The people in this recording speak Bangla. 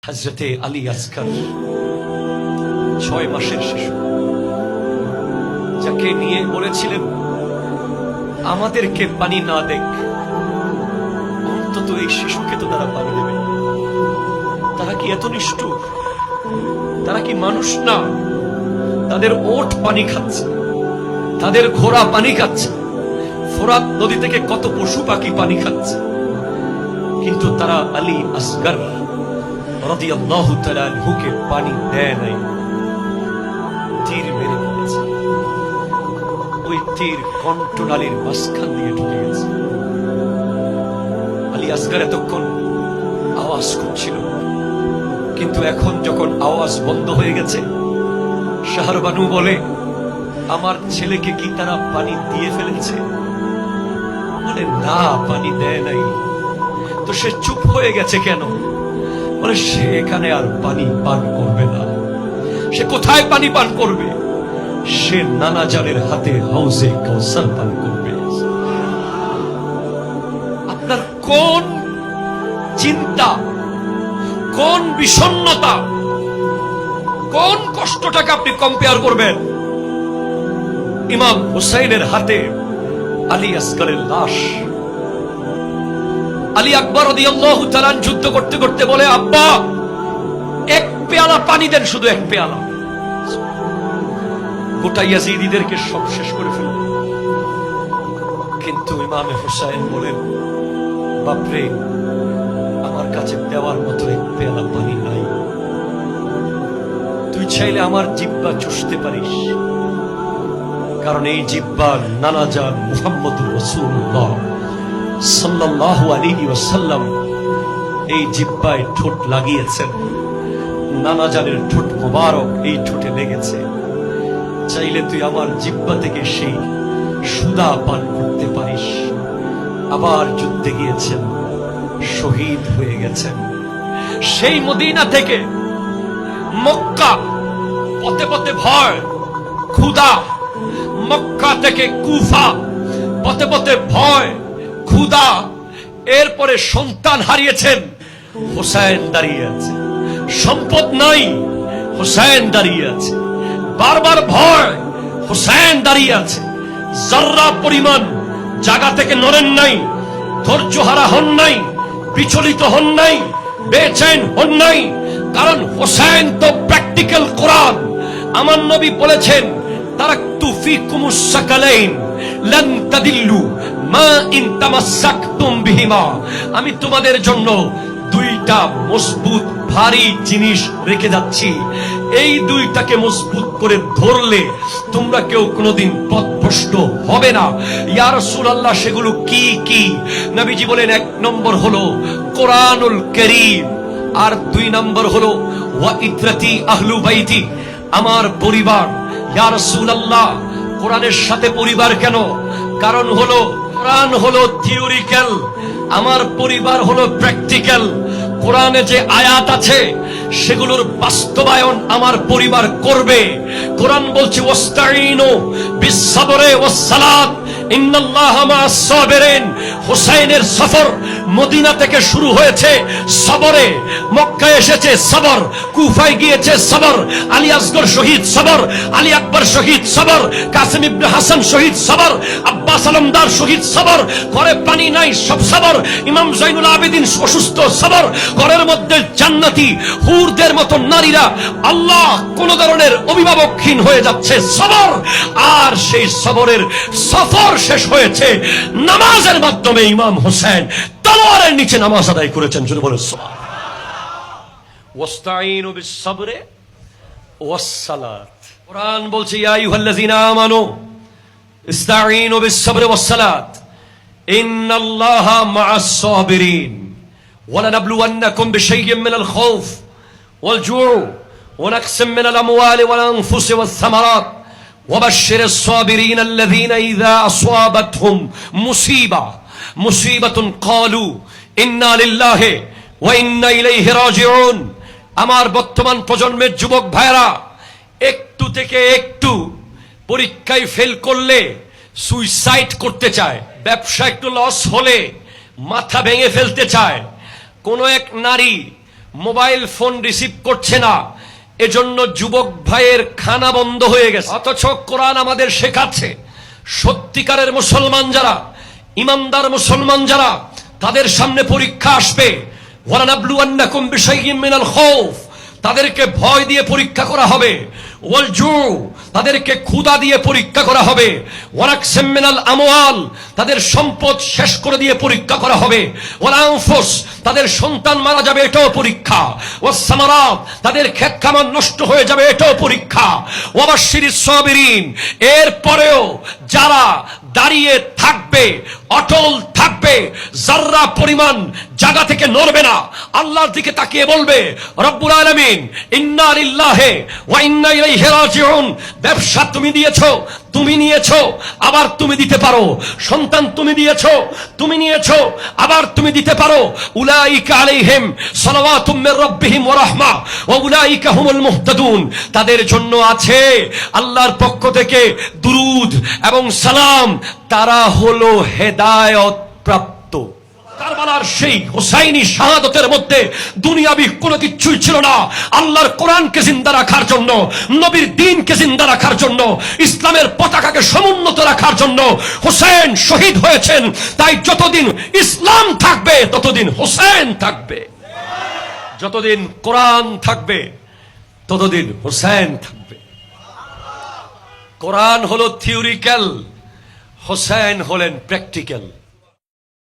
হযরতে আলী আসগর 6 মাসের শিশু, যাকে নিয়ে বলেছিলেন আমাদেরকে পানি না দেখ, অন্তত এই শিশুকে তো তারা পানি দেবে। তারা কি এত নিষ্ঠুর? তারা কি মানুষ না? তাদের ওট পানি খাচ্ছে, তাদের ঘোড়া পানি খাচ্ছে, ফোরাত নদী থেকে কত পশু পাখি পানি খাচ্ছে, কিন্তু তারা আলী আসগর রাদিয়াল্লাহু তাআলা আনহুকে পানি দেয় নাই। তীর মেরে ফেলেছে, ওই তীর কণ্ঠনালীর মাঝখান দিয়ে ঢুকে গেছে। আলী আসগর এতক্ষণ আওয়াজ করছিল, কিন্তু এখন যখন আওয়াজ বন্ধ হয়ে গেছে, শাহরবানু বলে, আমার ছেলেকে কি তারা পানি দিয়ে ফেলেছে? বলে না, পানি দেয় নাই। তো সে চুপ হয়ে গেছে কেন? বলে সে এখানে আর পানি পান করবে না। সে কোথায় পানি পান করবে? সে নানা জানের হাতে হাউজে কাউসার পান করবে। আপনার কোন চিন্তা, কোন বিষণ্ণতা, কোন কষ্টটাকে আপনি কম্পেয়ার করবেন? ইমাম হুসাইনের হাতে আলী আসগরের লাশ। আলী আকবর রাদিয়াল্লাহু তাআলা যুদ্ধ করতে করতে বলে, আব্বা এক পেয়ালা পানি দেন, শুধু এক পেয়ালা। গোটা ইয়াজিদীদেরকে সব শেষ করে ফেলবে। কিন্তু ইমামে হুসাইন বলেন, বাপরে, আমার কাছে দেওয়ার মতো এক পেয়ালা পানি নাই। তুই চাইলে আমার জিহ্বা চুষতে পারিস, কারণ এই জিহ্বা নানাজান মুহাম্মদুর রাসূলুল্লাহ সাল্লাল্লাহু আলাইহি ওয়াসাল্লাম এই জিহ্বায় ঠোঁট লাগিয়েছেন। নানাজানের ঠোঁট মোবারক এই ঠোঁটে লেগেছে। চাইলে তুই আমার জিহ্বা থেকে সেই সুধা পান করতে পারিস। আবার যুদ্ধে গিয়েছেন, শহীদ হয়ে গেছেন। সেই মদিনা থেকে মক্কা, পথে পথে ভয় ক্ষুধা। মক্কা থেকে কুফা, পথে পথে ভয় ক্ষুধা। এরপরে সন্তান হারিয়েছেন, হুসাইন দাঁড়িয়ে আছে। সম্পদ নাই, হুসাইন দাঁড়িয়ে আছে। বারবার ভয়, হুসাইন দাঁড়িয়ে আছে। যার্রা পরিমাণ জায়গা থেকে নড়েন নাই, ধৈর্য হারা হন নাই, বিচলিত হন নাই, বেচैन হন নাই। কারণ হুসাইন তো প্র্যাকটিক্যাল কোরআন। আমার নবী বলেছেন, তারাকতু ফিকুমুস সাকালাইন লান তাদিল্লু মা ইন তামাসসাকতুম বিহিমা। আমি তোমাদের জন্য দুইটা মজবুত ভারী জিনিস রেখে যাচ্ছি। এই দুইটাকে মজবুত করে ধরলে তোমরা কেউ কোনোদিন পথভ্রষ্ট হবে না। ইয়া রাসূলুল্লাহ, সেগুলো কি কি? নবীজি বলেন, 1 নম্বর হলো কোরআনুল কারীম, আর 2 নম্বর হলো ওয়া ইত্রাতি আহলু বাইতি, আমার পরিবার। ইয়া রাসূলুল্লাহ, কোরআনের সাথে পরিবার কেন? কারণ হলো কোরআন হলো থিওরিক্যাল, আমার পরিবার হলো প্র্যাকটিক্যাল। কোরআনে যে আয়াত আছে সেগুলোর বাস্তবায়ন আমার পরিবার করবে। কোরআন বলছে, ওয়াস্তাইনু বিস-সাবরি ওয়াস-সালাত ইন্নাল্লাহা মা'আস সাবিরিন। হুসাইনের সফর মদিনা থেকে শুরু হয়েছে সবরে, মক্কায় এসেছে সবর, কুফায় গিয়েছে সবর, আলী আসগর শহীদ সবর, আলী আকবর শহীদ সবর, কাসিম ইবনে হাসান শহীদ সবর, আব্বাস আলমদার শহীদ সবর। ঘরে পানি নাই, সব সবর। ইমাম জয়নুল আবেদিন অসুস্থ, সবর। ঘরের মধ্যে জান্নাতি হুরদের মতো নারীরা আল্লাহ কোন ধরনের অভিভাবকহীন হয়ে যাচ্ছে, সবর। আর সেই সবরের সফর শেষ হয়েছে নামাজের মাধ্যমে। ইমাম হোসেন তলোয়ারের নিচে নামাজ আদায় করেছেন। জোরে বলেন সুবহানাল্লাহ। ওয়াস্তাইনু বিস-সাবরি ওয়াস-সালাত। কোরআন বলছে, ইয়া আইয়ুহাল্লাযীনা আমানু ইসতাঈনু বিস-সাবরি ওয়াস-সালাত ইন্নাল্লাহা মা'আস-সাবিরিন ওয়ালানাবলুওয়ান্নাকুম বিশাইইন মিনাল খাউফ ওয়াল জুউ ওয়া নাকসিম মিনাল আমওয়ালি ওয়াল আনফুসি ওয়াস-সামারাত ওয়াবাশশিরিস সাবিরিন আল্লাযীনা ইযা আসাবাতহুম মুসিবাতুন ক্বালু ইন্না লিল্লাহি ওয়া ইন্না ইলাইহি রাজিউন। আমার বর্তমান প্রজন্মের যুবক ভাইরা একটু থেকে একটু পরীক্ষায় ফেল করলে সুইসাইড করতে চায়, ব্যবসা একটু লস হলে মাথা ভেঙে ফেলতে চায়। কোন এক নারী মোবাইল ফোন রিসিভ করছে না, এজন্য যুবক ভাইয়ের খানা বন্ধ হয়ে গেছে। অথচ কোরআন আমাদের শেখাচ্ছে সত্যিকারের মুসলমান যারা, ইমানদার মুসলমান যারা, তাদের সামনে পরীক্ষা আসবে। ওয়ালানাবলুয়ান্নাকুম বিশাইইম মিনাল খাউফ, তাদেরকে ভয় দিয়ে পরীক্ষা করা হবে। ওয়াল জু, তাদেরকে ক্ষুধা দিয়ে পরীক্ষা করা হবে। ওয়ানাকসিম মিনাল আমওয়াল, তাদের সম্পদ শেষ করে দিয়ে পরীক্ষা করা হবে। ওয়াল আনফুস, তাদের সন্তান মারা যাবে, এটাও পরীক্ষা। ওয়াস সামারাত, তাদের ক্ষেত খামার নষ্ট হয়ে যাবে, এটাও পরীক্ষা। ওয়াবাশশিরিস সাবিরিন, এরপরেও যারা দাঁড়িয়ে থাকবে, অটল থাকবে, যাররা পরিমাণ জায়গা থেকে নড়বে না, আল্লাহর দিকে তাকিয়ে বলবে রব্বুল আলামিন ইন্না লিল্লাহি ওয়া ইন্না ইলাইহি রাজিউন। ব্যবসা তুমি দিয়েছো, তুমি নিয়েছো, আবার তুমি দিতে পারো। সন্তান তুমি দিয়েছো, তুমি নিয়েছো, আবার তুমি দিতে পারো। উলাইকা আলাইহিম সালাওয়াতুম মির রাব্বিহিম ওয়া রাহমা ওয়া উলাইকা হুমুল মুহতাদুন। তাদের জন্য আছে আল্লাহর পক্ষ থেকে দুরুদ এবং সালাম, তারা হলো হেদায়েত প্রাপ্ত। কারবালার সেই হুসাইনি শাহাদাতের মধ্যে দুনিয়াবি কোনো কিছুই ছিল না। আল্লাহর কোরআনকে জিন্দা রাখার জন্য, নবীর দ্বীনকে জিন্দা রাখার জন্য, ইসলামের পতাকাকে সমুন্নত রাখার জন্য হুসেন শহীদ হয়েছেন। তাই যতদিন ইসলাম থাকবে ততদিন হুসেন থাকবে, যতদিন কোরআন থাকবে ততদিন হুসেন থাকবে। কোরআন হলো থিওরিক্যাল, হুসেন হলেন প্র্যাকটিক্যাল।